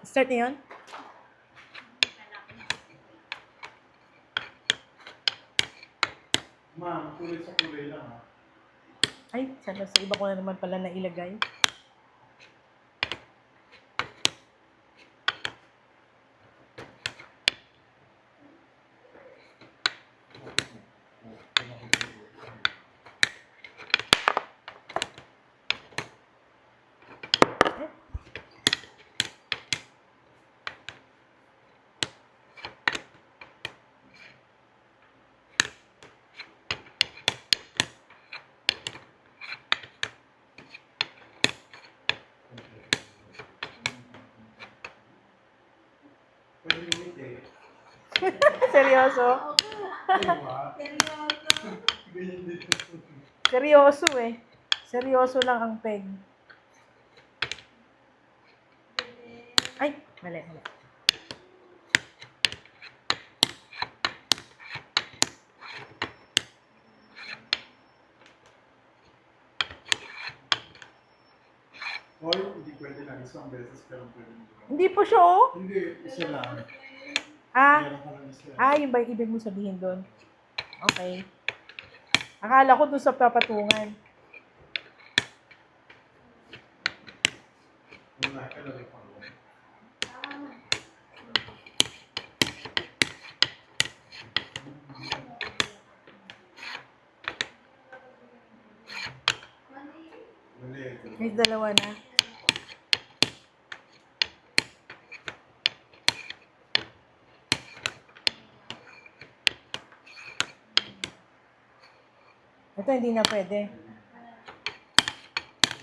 Start na yun? Ma'am, kulay sa kulay lang ha. Ay, sana sa iba ko na naman pala nailagay. Pwede lumit eh. Seryoso? Ganyan din. Seryoso eh. Seryoso lang ang peg. Ay, mali. Hoy, hindi pwede lang. Isang beses ka lang pwede. Hindi po siya oh. Hindi, isa lang. Ah, Meron ka lang isa. yung ba ibig mo sabihin doon? Okay. Akala ko doon sa papatungan. Wala ka lang yung pangalaman. Mali. May dalawa na. Ito hindi na pwede.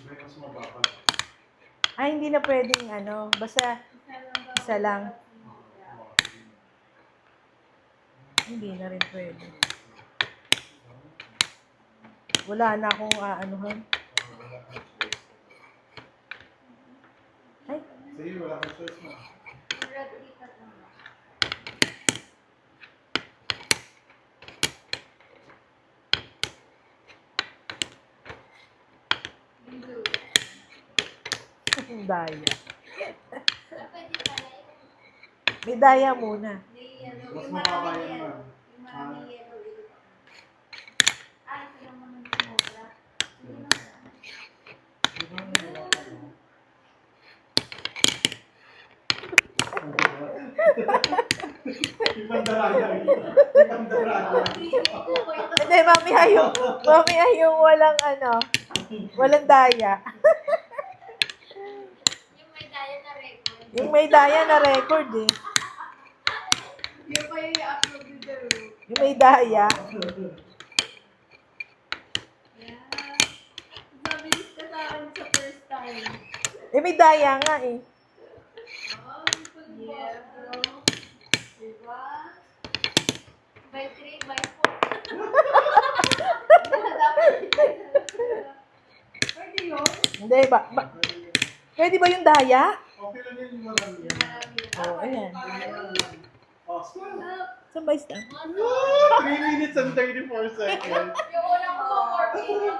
May mas mababa. Hindi na pwedeng basta isa lang. Hindi na rin pwede. Wala na akong aanuhan. Ay, Sige, wala kang choice mo. daya. May daya muna. Mas mababa yan, ma'am. Ibang dalaga. Ibang dalaga. Hindi, mamaya yung walang daya. Yung may daya na record eh. Yung pa yung i-upload dito. Yung may daya. Yeah. Mabilis ka sa akin sa first time. May daya nga eh. Oh, yeah, bro. Diba? By 3, by 4. Dapat. Pwede yun? Hindi, pwede ba yung daya? Okay lang yun yung marami yan. Oo, ayan. Oh, stop. Saan ba stop? 3 minutes and 34 seconds. Yung unang ko, 4